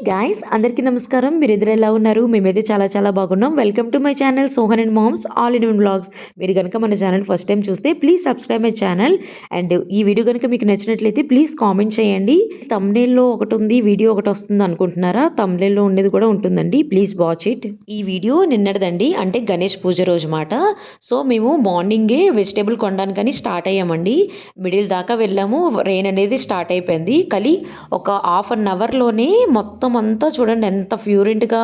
Guys అందరికీ నమస్కారం. మీరిద్దరు ఎలా ఉన్నారు? మేమైతే చాలా చాలా బాగున్నాం. Welcome to my channel Sohan and moms all in one vlogs. మీరు కనుక మన ఛానల్ ఫస్ట్ టైం చూస్తే please subscribe my channel. And ఈ వీడియో కనుక మీకు నచ్చినట్లయితే ప్లీజ్ కామెంట్ చేయండి. థంబ్నెయిల్లో ఒకటి ఉంది, వీడియో ఒకటి వస్తుంది అనుకుంటున్నారా? థంబ్నెయిల్లో ఉండేది కూడా ఉంటుందండి. Please watch it. ఈ వీడియో నిన్నటిదండి, అంటే గణేష్ పూజ రోజు మాట. సో మేము మార్నింగే వెజిటేబుల్ కొనడానికని స్టార్ట్ అయ్యామండి. మిడిల్ దాకా వెళ్ళాము. రెయిన్ అనేది స్టార్ట్ అయిపోయింది. ఒక హాఫ్ అన్ అవర్లోనే మొత్తం అంతా చూడండి ఎంత ఫ్యూరెంట్గా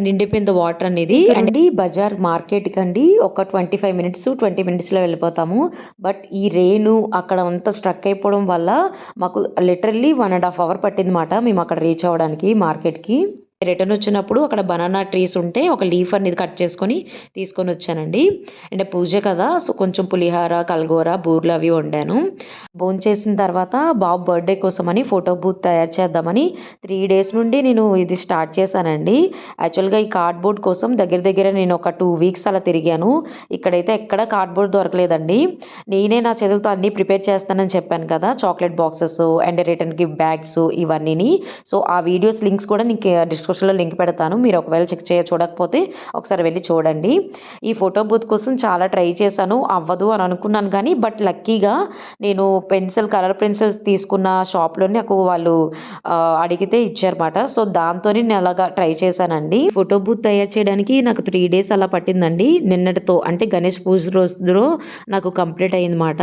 నిండిపోయింది వాటర్ అనేది. అండి బజార్ మార్కెట్కి అండి ఒక 20 మినిట్స్లో వెళ్ళిపోతాము. బట్ ఈ రెయిన్ అక్కడ అంతా స్ట్రక్ అయిపోవడం వల్ల మాకు లిటరల్లీ 1.5 hour పట్టింది మాట మేము అక్కడ రీచ్ అవ్వడానికి మార్కెట్కి. రిటర్న్ వచ్చినప్పుడు అక్కడ బనానా ట్రీస్ ఉంటే ఒక లీఫ్ అనేది కట్ చేసుకొని తీసుకొని వచ్చానండి. అంటే పూజ కదా, సో కొంచెం పులిహార, కల్గోర, బూర్లు అవి వండాను. భోంచేసిన తర్వాత బాబు బర్త్డే కోసమని ఫోటో బూత్ తయారు చేద్దామని 3 days నుండి నేను ఇది స్టార్ట్ చేశానండి. యాక్చువల్గా ఈ కార్డ్బోర్డ్ కోసం దగ్గర నేను ఒక 2 weeks అలా తిరిగాను. ఇక్కడైతే ఎక్కడ కార్డ్బోర్డ్ దొరకలేదండి. నేనే నా చేతులతో అన్నీ ప్రిపేర్ చేస్తానని చెప్పాను కదా, chocolate boxes and return gift bags ఇవన్నీ. సో ఆ వీడియోస్ లింక్స్ కూడా నీకు డిస్క్రిప్షన్లో లింక్ పెడతాను. మీరు ఒకవేళ చూడకపోతే ఒకసారి వెళ్ళి చూడండి. ఈ ఫోటో బూత్ కోసం చాలా ట్రై చేశాను, అవ్వదు అని అనుకున్నాను కానీ బట్ లక్కీగా నేను కలర్ పెన్సిల్స్ తీసుకున్న షాప్లోనే నాకు వాళ్ళు అడిగితే ఇచ్చారన్నమాట. సో దాంతో నేను అలాగా ట్రై చేశానండి. ఫోటో బూత్ తయారు చేయడానికి నాకు 3 days అలా పట్టిందండి. నిన్నటితో అంటే గణేష్ పూజ రోజులో నాకు కంప్లీట్ అయిందన్నమాట.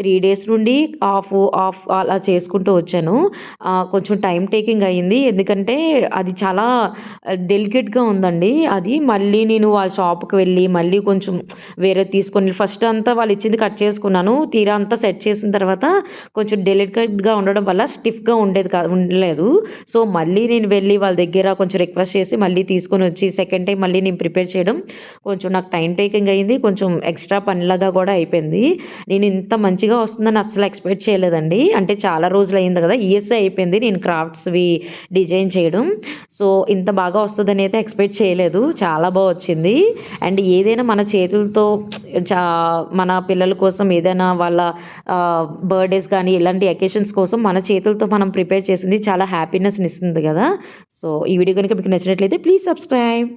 3 days నుండి ఆఫ్ అలా చేసుకుంటూ వచ్చాను. కొంచెం టైం టేకింగ్ అయ్యింది, ఎందుకంటే అది చాలా డెలికేట్గా ఉందండి. అది మళ్ళీ నేను వాళ్ళ షాప్కి వెళ్ళి మళ్ళీ కొంచెం వేరే తీసుకొని ఫస్ట్ అంతా వాళ్ళు ఇచ్చింది కట్ చేసుకున్నాను. తీరా అంతా సెట్ చేసిన తర్వాత కొంచెం డెలికేట్గా ఉండడం వల్ల స్టిఫ్గా ఉండలేదు. సో మళ్ళీ నేను వెళ్ళి వాళ్ళ దగ్గర కొంచెం రిక్వెస్ట్ చేసి మళ్ళీ తీసుకొని వచ్చి సెకండ్ టైం మళ్ళీ నేను ప్రిపేర్ చేయడం కొంచెం నాకు టైం టేకింగ్ అయ్యింది. కొంచెం ఎక్స్ట్రా పనిలాగా కూడా అయిపోయింది. నేను ఇంత మంచిగా వస్తుందని అసలు ఎక్స్పెక్ట్ చేయలేదండి. అంటే చాలా రోజులు అయింది కదా, ఈఎస్ఐ అయిపోయింది నేను క్రాఫ్ట్స్వి డిజైన్ చేయడం. సో ఇంత బాగా వస్తుందని అయితే ఎక్స్పెక్ట్ చేయలేదు. చాలా బాగా వచ్చింది. అండ్ ఏదైనా మన చేతులతో మన పిల్లల కోసం ఏదైనా వాళ్ళ బర్త్డేస్ కానీ ఇలాంటి అకేషన్స్ కోసం మన చేతులతో మనం ప్రిపేర్ చేసింది చాలా హ్యాపీనెస్ని ఇస్తుంది కదా. సో ఈ వీడియో కనుక మీకు నచ్చినట్లయితే ప్లీజ్ సబ్స్క్రైబ్.